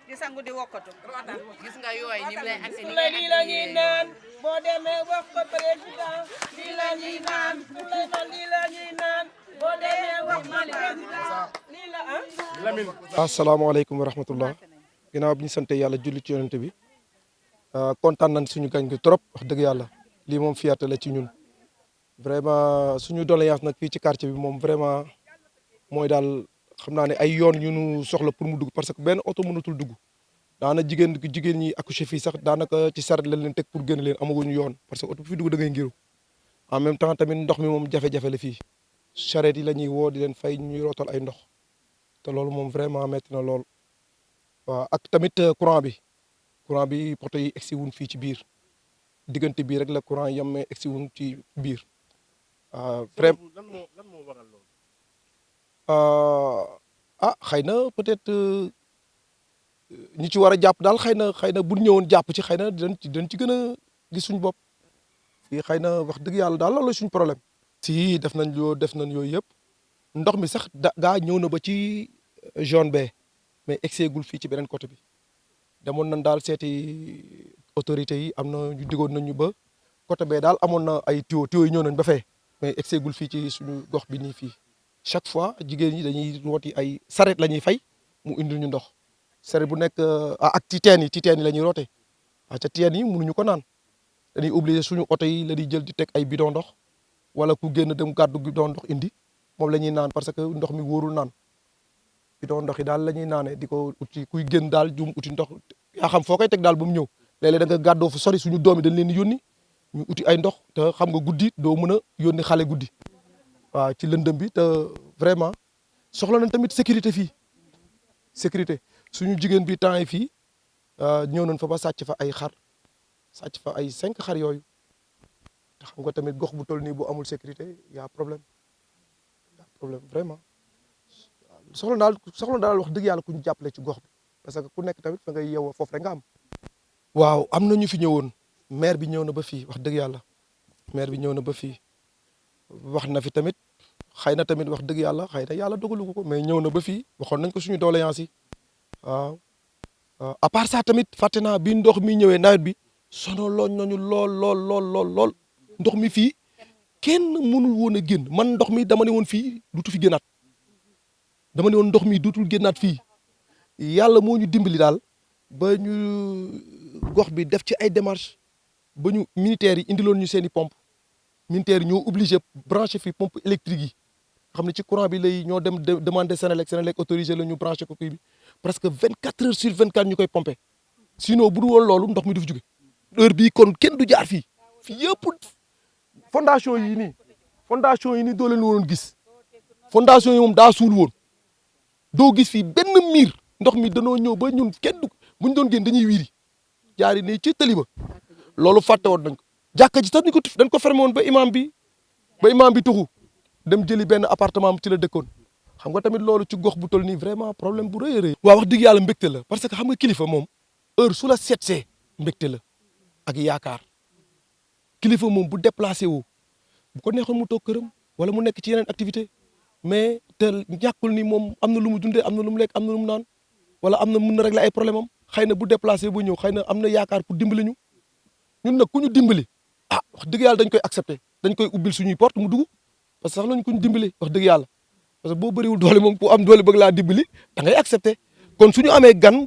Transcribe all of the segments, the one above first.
di sangu di wokkatu gis nga yooyu ni mu lay ak lii la ñuy naan boo demee wax ko président lii la ñuy naan lii la ñuy naan boo demee wax ko président lii la Lamine. Asalaamaaleykum wa rahmatullah ginnaaw bi ñu sant yàlla julli ci yonent bi kontaan nañ suñu gañ gi trop wax dëgg yàlla lii moom fierté la ci ñun vraiment suñu doléance nag fii ci quartier bi moom vraiment mooy daal xam naa ne ay yoon yu ñu soxla pour mu dugg parce que benn oto mënatul dugg daana jigéen ñi accouché fii sax daanaka ci saret lañ leen teg pour génn leen amaguñu yoon parce que oto bu fi dugg da ngay ngiru en même temps tamit ndox mi moom jafe-jafe la fii charrette yi la ñuy woo di leen fay ñuy rootal ay ndox te loolu moom vraiment metti na lool waaw ak tamit courant bi poto yi egsi wuñ fii ci biir diggante bii rek la courant yam mais egsi wuñ ci biir vraiment lan moo waral loolu. xëy na peut-être ñi ci war a jàpp daal xëy na bu ñëwoon jàpp ci xëy na dañ ci gën a gis suñu bopp fii xëy na wax dëgg yàlla daal loolu suñu problème. si def nañ yooyu yëpp ndox mi sax gaa ñëw na ba ci zone B mais egseegul fii ci beneen côté bi demoon nañ daal seeti autorités yi am na ñu digoon nañ ñu ba côté B daal amoon na ay tuyaux yi ñëw nañ ba fee mais egseegul fii ci suñu gox bi nii fii. chaque fois jigéen ñi dañuy rooti ay saret la ñuy fay mu indil ñu ndox saret bu nekk ak ci teen yi la ñuy roote waaw ca teen yi mënuñu ko naan dañuy obligé suñu oto yi la ñuy jël di teg ay bidon ndox wala ku génn dem gàddu bidon ndox indi moom la ñuy naan parce que ndox mi wóorul naan bidon ndox yi daal la ñuy naane di ko uti kuy génn daal jum uti ndox yaa xam foo koy teg daal ba mu ñëw léeg-léeg da nga gàddoo fu sori suñu doom yi dañ leen di yónni ñu uti ay ndox te xam nga guddi doo mën a yónni xale guddi waaw ci lëndëm bi te vraiment soxla nañ tamit sécurité fii sécurité suñu jigéen bi temps yi fii ñëw nañ fa ba sàcc fa ay xar sàcc fa ay 5 xar yooyu te xam nga tamit gox bu toll nii bu amul sécurité y a problème vraiment soxla daal wax dëgg yàlla ku ñu jàppale ci gox bi parce que ku nekk tamit fa ngay yeewoo foofu rek nga am. waaw am na ñu fi ñëwoon maire bi ñëw na ba fii wax dëgg yàlla maire bi ñëw na ba fii. wax na fi tamit xëy na tamit wax dëgg yàlla xëy na yàlla dogalu ko mais ñëw na ba fii waxoon nañ ko suñu doléance yi waaw à part ça tamit fàtte naa bi ndox mi ñëwee nawet bi sonaloon nañu lool ndox mi fii kenn mënul woon a génn man ndox mi dama ne woon fii duutu fi génnaat dama ne woon ndox mi duutul génnaat fii yàlla moo ñu dimbali daal ba ñu gox bi def ci ay démarches ba ñu militaires yi indiloon ñu seen i pompe militaires yi ñoo obligé branché fi pompe électrique yi xam ne ci courant bi lay ñoo dem demander Senelec autorisé la ñu branché ko kii bi presque 24 heures sur 24 ñu koy pompé sinon bu dul woon loolu ndox mi du fi jóge heure bii kon kenn du jaar fii yëpp fondation yi nii doo leen woon gis fondation yi moom daa suul woon doo gis fii benn miir ndox mi danoo ñëw ba ñun kenn du buñ doon génn dañuy wiiri jaari ne ci tali ba loolu fàtte woon nañ ko jàkka ji sax dañ ko fermé woon ba imam bi tuxu dem jëli benn appartement am ci la dëkkoon xam nga tamit loolu ci gox bu toll nii vraiment problème bu rëy a rëy. waaw wax dëgg yàlla mbégte la parce que xam nga kilifa moom heure su la seetsee mbégte la ak yaakaar kilifa moom bu déplacé wu bu ko neexoon mu toog këram wala mu nekk ci yeneen activité mais te ñàkkul ni moom am na lu mu dundee am na lu mu lekk am na lu mu naan wala am na mun na régler ay problème am xëy na bu déplacé bu ñëw xëy na am na yaakaar pour dimbali ñu ñun nag ku ñu dimbali ah wax dëgg yàlla dañ koy accepté dañ koy ubbil suñuy porte mu dugg parce que sax lañ ku ñu dimbali wax dëgg yàlla parce que boo bëriwul doole moom ku am doole bëgg laa dimbali da ngay accepté kon suñu amee gan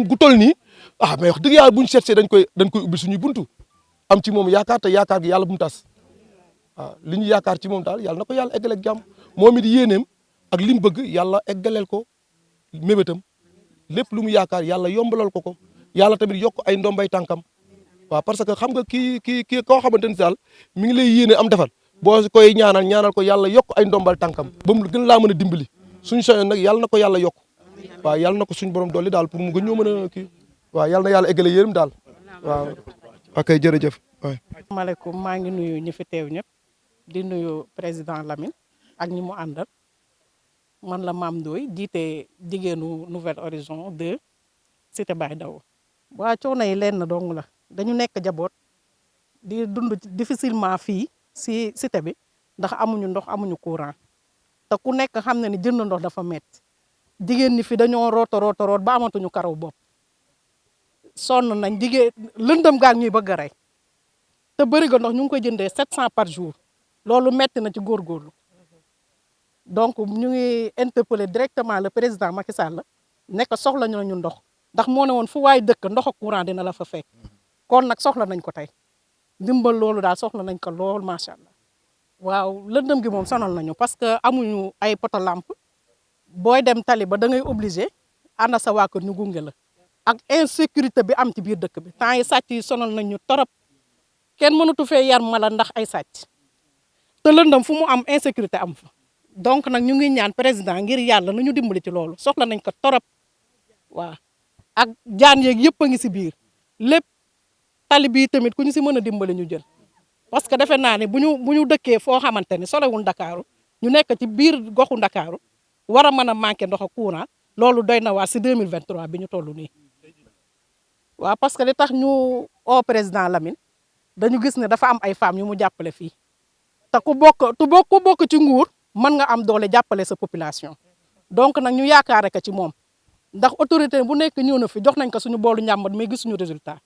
gu toll nii ah mais wax dëgg yàlla buñ seetsee dañ koy ubbil suñuy buntu am ci moom yaakaar te yaakaar gi yàlla bu mu tas waaw li ñu yaakaar ci moom daal yàlla na ko yàlla eggale ak jàmm moom it yéeneem ak li mu bëgg yàlla eggaleel ko mébétam lépp lu mu yaakaar yàlla yombalal ko yàlla tamit yokk ay ndombay tànkam waaw parce que xam nga kii koo xamante ni daal mi ngi lay yéene am defal boo koy ñaanal ko yàlla yokk ay ndombal tànkam ba mu gën laa mën a dimbali suñu soñoon nag yàlla na ko yàlla yokk waaw yàlla na ko suñu borom dolli daal pour mu gën ñoo mën a kii waaw yàlla na yàlla eggale yërëm daal waaw ok jërëjëf waay. asalaamaaleykum maa ngi nuyu ñi fi teew ñëpp di nuyu président Lamine ak ñi mu àndal man la Mame Ndoye jiite jigéenu Nouvelle Horizon 2 Cité Baye Daw. waa coono yi lenn dong la dañu nekk jaboot di dund difficilement fii si cité bi ndax amuñu ndox amuñu courant te ku nekk xam na ni jënd ndox dafa metti jigéen ñi fi dañoo root ba amatuñu karaw bopp sonn nañ jigéen lëndëm gaa ñuy bëgg a rey te bëri ga ndox ñu ngi koy jëndee 700 par jour loolu metti na ci góorgóorlu donc ñu ngi interpellé directement le président Macky Sall nekk soxla ñu ndox ndax moo ne woon fu waay dëkk ndox ak courant dina la fa fekk kon nag soxla nañ ko tey ndimbal loolu daal soxla nañ ko lool macha allah waaw lëndëm gi moom sonal nañu parce que amuñu ay poto lampe booy dem tali ba da ngay obligé ànd sa waa kër ñu gunge la ak insécurité bi am ci biir dëkk bi temps yi sàcc yi sonal nañ ñu torop kenn mënatu fee yar mala ndax ay sàcc te lëndëm fu mu am insécurité am fa donc nag ñu ngi ñaan président ngir yàlla na ñu dimbali ci loolu soxla nañ ko torop waaw ak jaan yeeg yëpp a ngi si biir lépp tali bii tamit ku ñu si mën a dimbali ñu jël parce que defe naa ne bu ñu dëkkee foo xamante ni sorewul Ndakaaru ñu nekk ci biir goxu Ndakaaru war a mën a manqué ndox ak courant loolu doy na waar si 2023 bi ñu toll nii waaw parce que li tax ñu au président Lamine dañu gis ne dafa am ay femmes yu mu jàppale fii te ku bokk ci nguur mën nga am doole jàppale sa population donc nag ñu yaakaare ko ci moom ndax autorité bu nekk ñëw na fi jox nañ ko suñu boolu njàmbat mais gisuñu résultat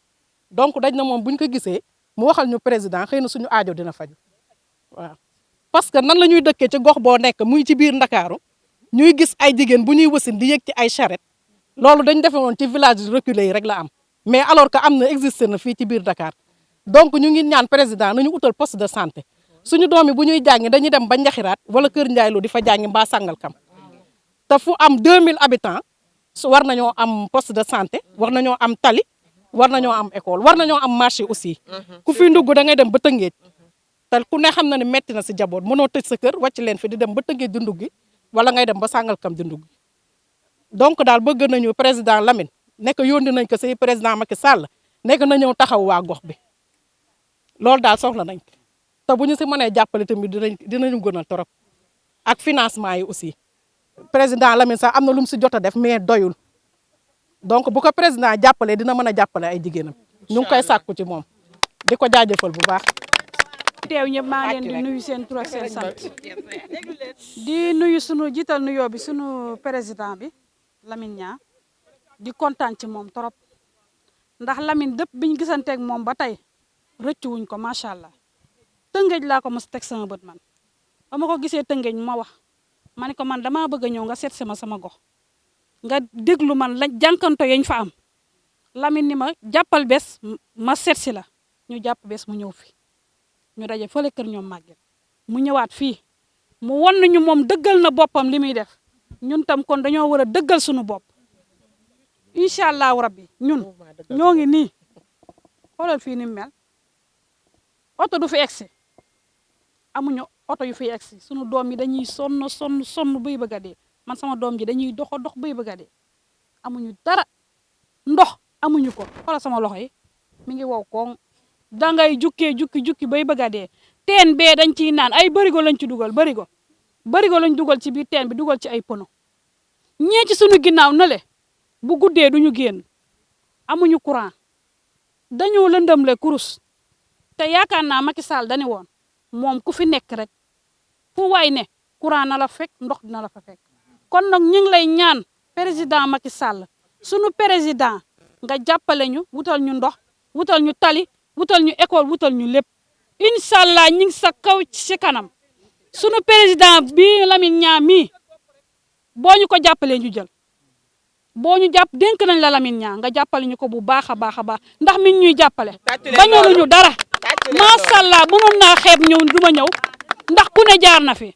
donc dañ na moom buñ ko gisee mu waxal ñu président xëy na suñu aajo dina faju waaw parce que nan la ñuy dëkkee ci gox boo nekk muy ci biir Ndakaaru ñuy gis ay jigéen bu ñuy wasin di yëg ci ay charrette loolu dañ defe woon ci village reculé yi rek la am mais alors que am na existé na fii ci biir Dakar donc ñu ngi ñaan président nañu utal poste de santé suñu doom yi bu ñuy jàngi dañuy dem ba Njaxiraat wala Kër Ndiaye Lo di fa jàngi mbaa Sangalkam te fu am 2000 habitants war nañoo am poste de santé war nañoo am tali war nañoo am école war nañoo am marché aussi ku fi ndugg da ngay dem ba Tëngéej te ku ne xam na ne metti na si jaboot mënoo tëj sa kër wàcc leen fi di dem ba Tëngéej di nduggi wala ngay dem ba Sangalkam di nduggi donc daal bëgg nañu président Lamine nekk yónni nañ ko si président Macky Sall nekk na ñëw taxaw waa gox bi loolu daal soxla nañ ko te bu ñu si mënee jàppale tamit dinañu gënal torop ak financement yi aussi président Lamine sax am na lu mu si jot a def mais doyul donc bu ko président jàppalee dina mën a jàppale ay jigéenam ñu ngi koy sàkku ci moom di ko jaajëfal bu baax. teew ñëpp maa leen di nuyu seen tur ak seen sant di nuyu sunu jiital nuyoo bi sunu président bi Lamine Niang di kontaan ci moom trop ndax Lamine dëpp biñu gisanteeg moom ba tey rëccu wuñ ko macha allah Tëngéej laa ko mos teg sama bët man ba ma ko gisee Tëngéej ma wax ma ne ko man damaa bëgg a ñëw nga seet si ma sama gox nga déglu man la jànkanto yañ fa am Lamine ni ma jàppal bés ma seet si la ñu jàpp bés mu ñëw fi ñu daje fële kër ñoom màgget mu ñëwaat fii mu won ñu moom dëggal na boppam li muy def ñun tam kon dañoo war a dëggal suñu bopp incha allahu rabbi ñun ñoo ngi nii xoolal fii ni mu mel oto du fi egsi amuñu oto yu fi egsi sunu doom yi dañuy sonn buy bëgg a dee man sama doom ji dañuy dox buy bëgg a dee amuñu dara ndox amuñu ko xoolal sama loxo yi mi ngi wow koŋ dangay jukki bay bëgg a dee teen bee dañ ciy naan ay bërigo lañ ci dugal bërigo lañ dugal ci biir teen bi dugal ci ay pono ñee ci sunu ginnaaw na le bu guddee duñu génn amuñu courant dañoo lëndëm le kurus te yaakaar naa Macky Sall dañu woon moom ku fi nekk rek fu waay ne courant na la fekk ndox dina la fa fekk kon nag ñu ngi lay ñaan président Macky Sall sunu président nga jàppale ñu wutal ñu ndox wutal ñu tali wutal ñu école wutal ñu lépp incha allah ñu ngi sa kaw ci kanam sunu président bi Lamine Niang mii boo ñu ko jàppalee ñu jël boo ñu jàpp dénk nañ la Lamine Niang nga jàppale ñu ko bu baax a baax ndax mi ñuy jàppale bañaluñu dara macha allah mënoon naa xeeb ñëw du ma ñëw ndax ku ne jaar na fi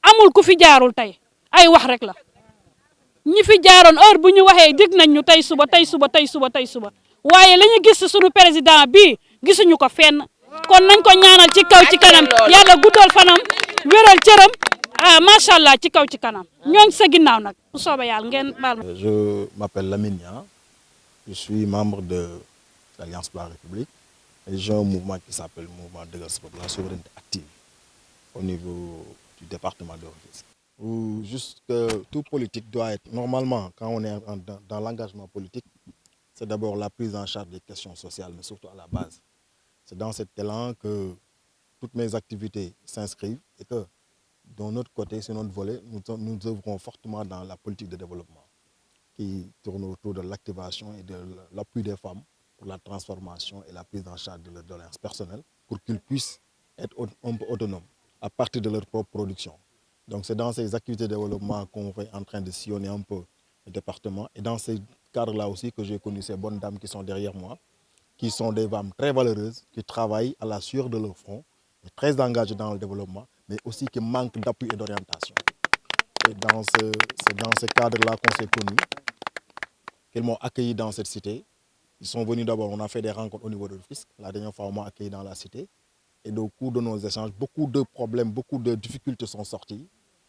amul ku fi jaarul tey ay wax rek la ñi fi jaaroon heure bu ñu waxee dig nañ ñu tey suba waaye la ñu gis sunu président bi gisuñu ko fenn kon nañ ko ñaanal ci kaw ci kanam yàlla guddal fanam wéral cëram macha allah ci kaw ci kanam ñoo ngi sa ginnaaw nag bu soobee yàlla ngeen baal ma. Je m'appelle Lamine Niang, Je suis membre de l'Alliance pour la République et j'ai un mouvement qui s'appelle Mouvement de la souveraineté active au niveau du département de Rufisque. Juste que tout politique doit être, normalement, quand on est dans l'engagement politique, c'est d'abord la prise en charge des questions sociales, mais surtout à la base. C'est dans cet élan que toutes mes activités s'inscrivent et que, de notre côté, sur notre volet, nous œuvrons fortement dans la politique de développement qui tourne autour de l'activation et de l'appui des femmes pour la transformation et la prise en charge de leurs doléances personnelles pour qu'ils puissent être un peu autonomes à partir de leur propre production. Donc c'est dans ces activités de développement qu'on est en train de sillonner un peu le département. Et dans ces cadres-là aussi que j'ai connu ces bonnes dames qui sont derrière moi, qui sont des femmes très valeureuses, qui travaillent à la sueur de leur front, et très engagées dans le développement, mais aussi qui manquent d'appui et d'orientation. Et c'est dans ce cadre-là qu'on s'est connus, qu'ils m'ont accueilli dans cette cité. Ils sont venus d'abord, on a fait des rencontres au niveau de Rufisque. La dernière fois, on m'a accueilli dans la cité. Et au cours de nos échanges, beaucoup de problèmes, beaucoup de difficultés sont sorties.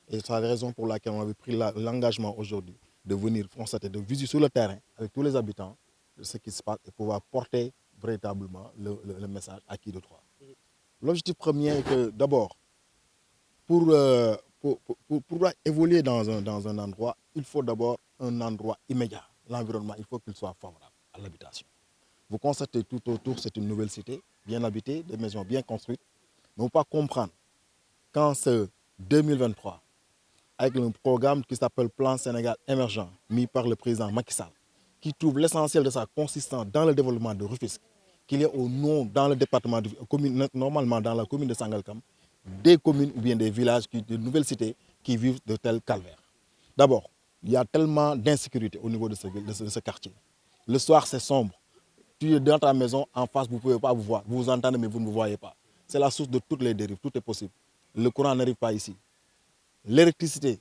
Et c'est la raison pour laquelle on avait pris l'engagement aujourd'hui de venir constater, de visiter sur le terrain avec tous les habitants de ce qui se passe et pouvoir porter véritablement le message acquis de droit. L'objectif premier est que d'abord, pour évoluer dans un endroit, il faut d'abord un endroit immédiat. L'environnement, il faut qu'il soit favorable à l'habitation. Vous constatez tout autour, c'est une nouvelle cité, bien habitée, des maisons bien construites. Mais on ne peut pas comprendre quand ce 2023, avec un programme qui s'appelle Plan Sénégal émergent, mis par le président Macky Sall, qui trouve l'essentiel de sa consistance dans le développement de Rufisque, qu'il y ait au nom dans le département, normalement dans la commune de Sangalkam, des communes ou bien des villages, de nouvelles cités qui vivent de tels calvaires. D'abord, il y a tellement d'insécurité au niveau de ce quartier. Le soir, c'est sombre. Tu es dans ta maison, en face, vous ne pouvez pas vous voir. Vous vous entendez, mais vous ne vous voyez pas. C'est la source de toutes les dérives, tout est possible. Le courant n'arrive pas ici. L'électricité,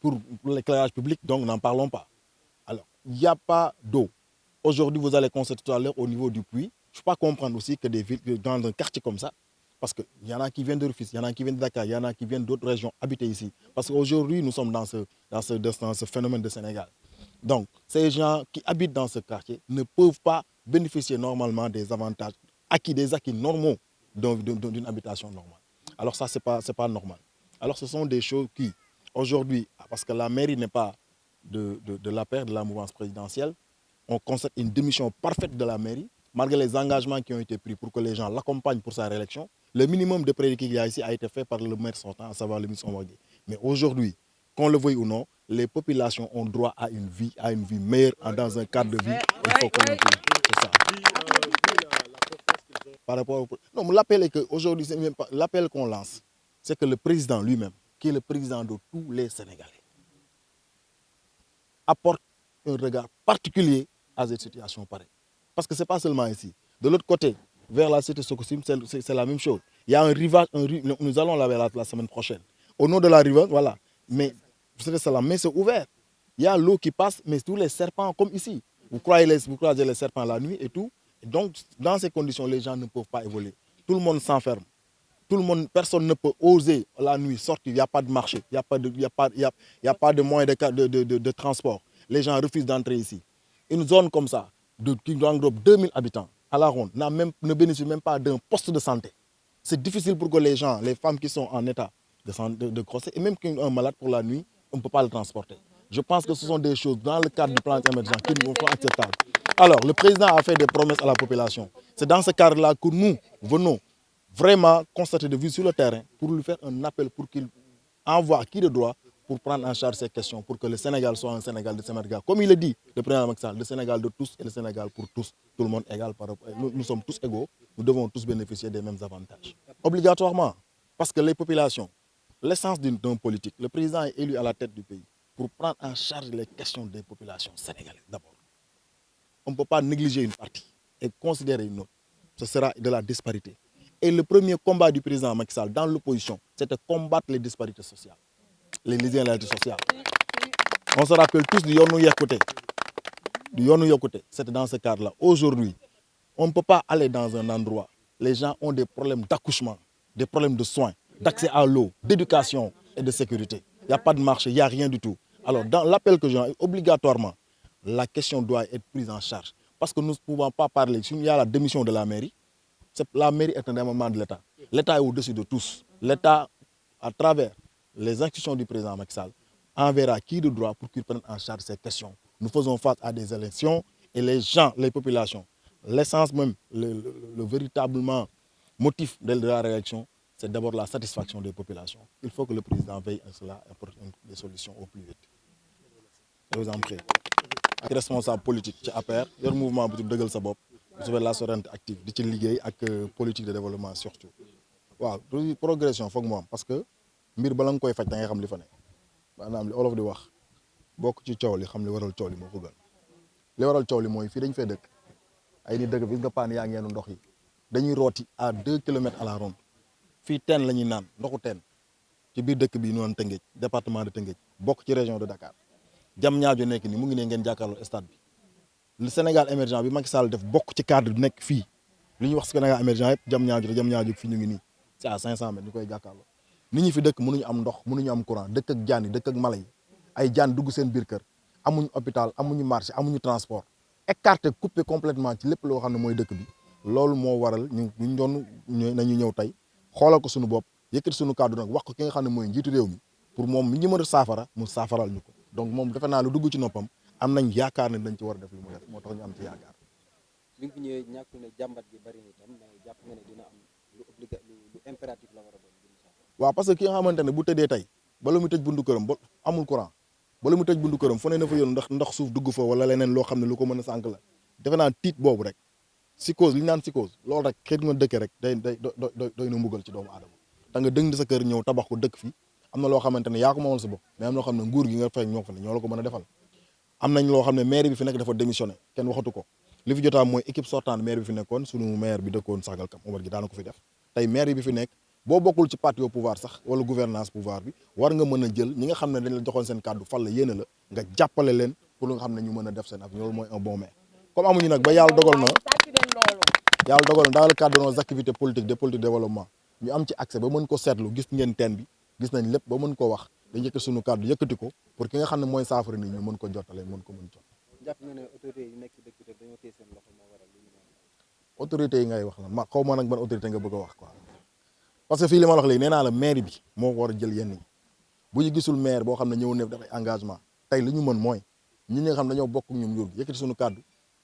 pour l'éclairage public, donc n'en parlons pas. Alors, il n'y a pas d'eau. Aujourd'hui, vous allez constater tout à l'heure au niveau du puits. Je ne peux pas comprendre aussi que dans un quartier comme ça, parce qu'il y en a qui viennent de Rufisque, il y en a qui viennent de Dakar, il y en a qui viennent d'autres régions habiter ici. Parce qu'aujourd'hui, nous sommes dans ce phénomène de Sénégal. Donc, ces gens qui habitent dans ce quartier ne peuvent pas bénéficier normalement des avantages acquis, des acquis normaux d'une habitation normale. Alors ça, ce n'est pas normal. Alors ce sont des choses qui, aujourd'hui, parce que la mairie n'est pas de l'APR, de la mouvance présidentielle, on constate une démission parfaite de la mairie, malgré les engagements qui ont été pris pour que les gens l'accompagnent pour sa réélection. Le minimum de prérequis qu'il y a ici a été fait par le maire sortant, à savoir le ministre Omar Gueye. Mais aujourd'hui, qu'on le veuille ou non, les populations ont droit à une vie meilleure dans un cadre de vie. Il faut qu'on le dise. C'est ça. Par rapport au... Non, l'appel est qu'aujourd'hui, l'appel qu'on lance, c'est que le président lui-même, qui est le président de tous les Sénégalais, apporte un regard particulier à cette situation pareille. Parce que ce n'est pas seulement ici. De l'autre côté, vers la cité Sococim, c'est la même chose. Il y a un rivage, nous allons la semaine prochaine. Au nom de la rivière, voilà. Mais c'est ouvert. Il y a l'eau qui passe, mais tous les serpents, comme ici. Vous croisez les serpents la nuit et tout. Et donc, dans ces conditions, les gens ne peuvent pas évoluer. Tout le monde s'enferme. Personne ne peut oser la nuit sortir. Il n'y a pas de marché, il n'y a pas de moyens de transport. Les gens refusent d'entrer ici. Une zone comme ça, qui englobe 2000 habitants à la ronde, ne bénéficie même pas d'un poste de santé. C'est difficile pour que les gens, les femmes qui sont en état de grossesse, et même qu'un malade pour la nuit, on ne peut pas le transporter. Je pense que ce sont des choses dans le cadre du plan émergent qui ne sont pas acceptables. Alors, le président a fait des promesses à la population. C'est dans ce cadre-là que nous venons vraiment constater de vue sur le terrain pour lui faire un appel pour qu'il envoie qui de droit pour prendre en charge ces questions, pour que le Sénégal soit un Sénégal de Sénégal. Comme il le dit, le président Macky Sall, le Sénégal de tous et le Sénégal pour tous. Tout le monde égal. Nous sommes tous égaux. Nous devons tous bénéficier des mêmes avantages. Obligatoirement, parce que les populations, l'essence d'un politique, le président est élu à la tête du pays pour prendre en charge les questions des populations sénégalaises d'abord. On ne peut pas négliger une partie et considérer une autre. Ce sera de la disparité. Et le premier combat du président Macky Sall dans l'opposition, c'est de combattre les disparités sociales, les inégalités sociales. On se rappelle tous du Yonou Yakote. C'était dans ce cadre-là. Aujourd'hui, on ne peut pas aller dans un endroit. Les gens ont des problèmes d'accouchement, des problèmes de soins, d'accès à l'eau, d'éducation et de sécurité. Il n'y a pas de marché, il n'y a rien du tout. Alors, dans l'appel que j'ai, obligatoirement, la question doit être prise en charge. Parce que nous ne pouvons pas parler, s'il y a la démission de la mairie, la mairie est un démembrement de l'État. L'État est au-dessus de tous. L'État, à travers les institutions du président Macky Sall, enverra qui de droit pour qu'ils prennent en charge ces questions. Nous faisons face à des élections et les gens, les populations, l'essence même, le véritablement motif de la réélection, c'est d'abord la satisfaction des populations. Il faut que le président veille à cela et apporte des solutions au plus vite. Je vous en prie. Ak responsable politique ci APR yor mouvement bu dëggal sa bopp su la souveraineté active di ci liggéey ak politique de développement surtout. waaw progression foog mu am parce que mbir bala nga koy faj da ngay xam li fa ne maanaam li olof di wax bokk ci coow li xam li waral coow li moo ko gën li waral coow li mooy fii dañ fay dëkk ay nit dëkk fi nga paan yaa ngi yenn ndox yi dañuy rooti à 2 kilomètres à la ronde fii teen la ñuy naan ndoxu teen ci biir dëkk bi ñu naan Tëngéej département de Tëngéej bokk ci région de Dakar Diamniadio nekk ni mu ngi ne ngeen jàkkaarloo stade bi le Sénégal émergent bi Macky Sall def bokk ci cadre bi nekk fii li ñuy wax Sénégal émergent yëpp Diamniadio fii ñu ngi nii c'est à 500 mètres ñu koy jàkkaarloo nit ñi fi dëkk mënuñu am ndox mënuñu am courant dëkk ak jaan yi dëkk ak mala yi ay jaan dugg seen biir kër amuñu hôpital amuñu marché amuñu transport écarté coupé complètement ci lépp loo xam ne mooy dëkk bi loolu moo waral ñu doon nañu ñëw tey xoolal ko suñu bopp yëkkati suñu kàddu nag wax ko ki nga xam ne mooy njiitu réew mi pour moom mi ñu mën a saafara mu saafaral ñu ko donc moom defe naa lu dugg ci noppam am nañ yaakaar ne dañ ci war a def lu mu def moo tax ñu am ci yaakaar. bi nga fi ñëwee ñàkkul ne jàmbat gi bari na itam mais jàpp nga ne dina am lu impératif la war a doon. waaw parce que ki nga xamante ne bu tëddee tey bala mu tëj buntu këram ba amul courant bala mu tëj buntu këram fu ne na fa yoon ndax suuf dugg fa wala leneen loo xam ne lu ko mën a sànq la defe naa tiit boobu rek psychose li ñu naan psychose loolu rek xëy na dëkkee rek doy na mbugal ci doomu aadama da nga dëng sa kër ñëw tabax ko dëkk fi am na loo xamante ne yaa ko moomal sa bopp mais am na loo xam ne nguur gi nga fay ñoo fa ne ñoo la ko mën a defal am nañ loo xam ne maire bi fi nekk dafa démissionné kenn waxatu ko li fi jotaam mooy équipe sortante maire bi fi nekkoon sunu maire bi dëkkoon Sangalkam Omar gi daana ko fi def tey maire bi fi nekk boo bokkul ci parti au pouvoir sax wala gouvernance pouvoir bi war nga mën a jël ñi nga xam ne dañ la joxoon seen kàddu fal la yéene la nga jàppale leen pour nga xam ne ñu mën a def seen avenir loolu mooy un bon maire comme amuñu nag ba yàlla dogal na dans le cadre de nos activités politiques des politiques de développement ñu am ci accès ba mën ko seetlu gis ngeen teen bi gis nañ lépp ba mën ko wax dañ yëkkati suñu kàddu yëkkati ko pour ki nga xam ne mooy saafara nit ñu mën ko jottale mën ko mën jot. jàpp nga ne autorités yi nekk ci dëkk bi dañoo téye seen loxo moo waral li ñu autorités yi ngay wax la ma xaw ma nag ban autorité nga bëgg a wax quoi parce que fii li ma wax léegi nee naa la maire bi moo war a jël yenn yi bu ñu gisul maire boo xam ne ñëw ne dafay engagement tey li ñu mën mooy ñi nga xam ne dañoo bokk ñoom nguur gi yëkkati suñu kàddu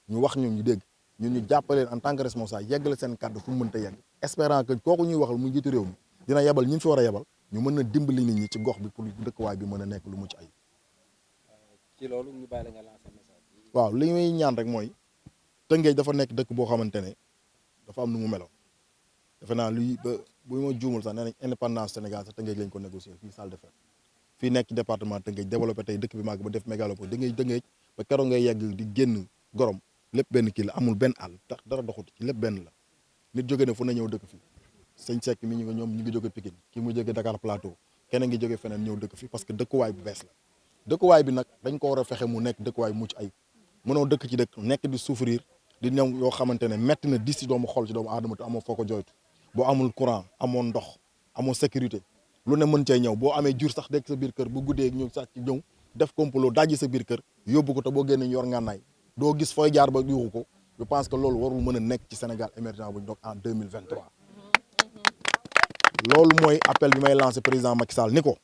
ñu wax ñu dégg ñun ñu jàppaleen en tant que responsable yeggale seen kàddu fu mu mënta yegg espérant que kooku ñuy waxal mu jiitu réew mi dina yebal ñi fi war a yebal ñu mën a dimbali nit ñi ci gox bi pour dëkkuwaay bi mën a nekk lu mucc ay ci loolu ñu bàyyi la nga lancer message. waaw li may ñaan rek mooy Tëngéej dafa nekk dëkk boo xamante ne dafa am nu mu meloon defe naa luy ba bu ma juumul sax nee nañ indépendance Sénégal sax Tëngéej lañ ko négocier fii salle de fête fii nekk département Tëngéej développé tey dëkk bi màgg ba def mégalopole Tëngéej ba keroog ngay yegg di génn gorom lépp benn kii la amul benn àll tax dara doxut ci lépp benn la nit jóge ne fu na ñëw dëkk fi sëñ Seck mi ñoom ñu ngi jóge Pikine kii mu jóge Dakar Plateau keneen ngi jóge feneen ñëw dëkk fi parce que dëkkuwaay bu bees la dëkkuwaay bi nag dañ ko war a fexe mu nekk dëkkuwaay bu mucc ay mënoo dëkk ci dëkk nekk di souffrir di ñëw yoo xamante ne metti na dis ci doomu xol ci doomu aadama te amoo foo ko jooytu boo amul courant amoo ndox amoo sécurité lu ne mën cee ñëw boo amee jur sax dekk sa biir kër bu guddee ñëw sax ci ñëw def complot dajji sa biir kër yóbbu ko te boo génnee yor ngànnaay doo gis fooy jaar ba yuuxu ko je pense que loolu warul mën a nekk ci Sénégal émergent bu ñu doog en 2023 loolu mooy appel bi may lancé président Macky Sall ni ko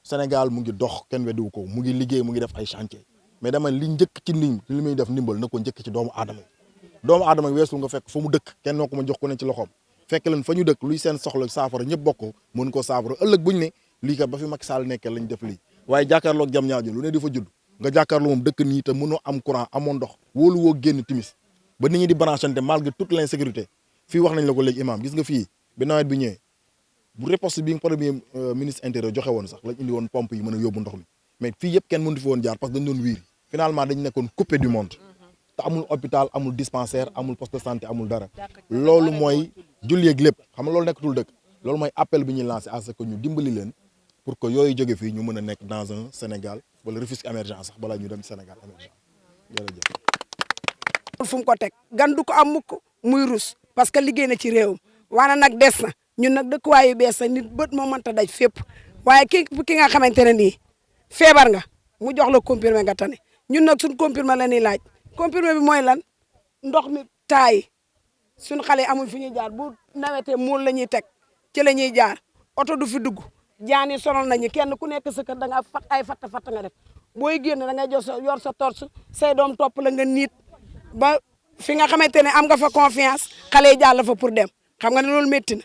Sénégal mu ngi dox kenn weddiwu ko mu ngi liggéey mu ngi def ay chantier mais dama li njëkk ci li muy def ndimbal na ko njëkk ci doomu aadama yi weesul nga fekk fa mu dëkk kenn noo ko ma jox ko ne ci loxoom fekk leen fa ñu dëkk luy seen soxla saafara ñëpp bokk mën ko saafara ëllëg buñ ne lii kat ba fi Macky Sall nekkee lañ def lii waaye jàkkaarloog Diamniadio lu ne di fa judd nga jàkkaarloo moom dëkk nii te mënoo am courant amoon ndox wóolu woo génn timis ba nit ñi di branchante malgré toute l'insécurité fii wax nañ la ko léegi imam gis nga fii bi nawet bi ñëwee bu riposte bi premier ministre intérieur joxe woon sax lañ indi woon pompe yi mën a yóbbu ndox mi mais fii yëpp kenn mënut fi woon jaar parce que dañ doon wiiri finalement dañ nekkoon coupé du monde te amul hôpital amul dispensaire amul poste de santé amul dara loolu mooy julleeg lépp xam nga loolu nekkatul dëkk loolu mooy appel bi ñuy lancé à ce que ñu dimbali leen pour que yooyu jóge fii ñu mën a nekk dans un Sénégal wala Rufisque émergent sax balaa ñu dem Sénégal émergent jërëjëf. fu mu ko teg gan du ko am mukk muy rus parce que liggéey na ci réewam waana nag des na ñun nag dëkkuwaay yu bees nit bët moo mënta daj fépp waaye ki nga xamante ne nii feebar nga mu jox la comprimé nga tane ñun nag suñ comprimé la ñuy laaj comprimé bi mooy lan ndox mi taay suñ xale yi amuñ fu ñuy jaar bu nawetee muul la ñuy teg ci la ñuy jaar oto du fi dugg jaan yi sonal nañu kenn ku nekk sa kër da nga fat ay fatt nga def booy génn da ngay yor sa torche say doom topp la nga niit ba fi nga xamante ne am nga fa confiance xale yi jàll fa pour dem xam nga ne loolu métti na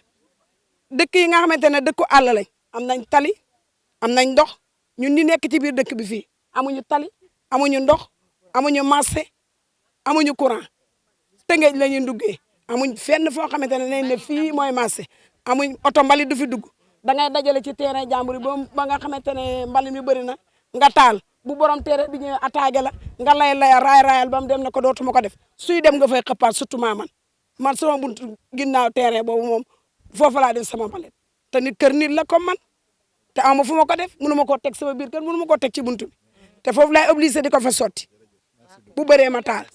dëkk yi nga xamante ne dëkku àll lañ am nañ tali am nañ ndox ñun ñi nekk ci biir dëkk bi fii amuñu tali amuñu ndox amuñu marché amuñu courant Tëngéej la ñuy duggee amuñ fenn foo xamante ne nañ ne fii mooy marché amuñ oto mbali du fi dugg da ngay dajale ci terrain jàmbur yi ba nga xamante ne mbali mi bëri na nga taal bu borom terrain bi ñëwee attaqué la nga lay raayal ba mu dem na ko dootuma ko def suy dem nga fay xëppaat surtout man sama buntu ginnaaw terrain boobu moom foofu laa def sama mbalit te nit kër nit la comme man te amu fu ma ko def mënu ma koo teg sama biir kër mënu ma koo teg ci buntu bi te foofu laay obligé di ko fa sotti bu bëree ma taal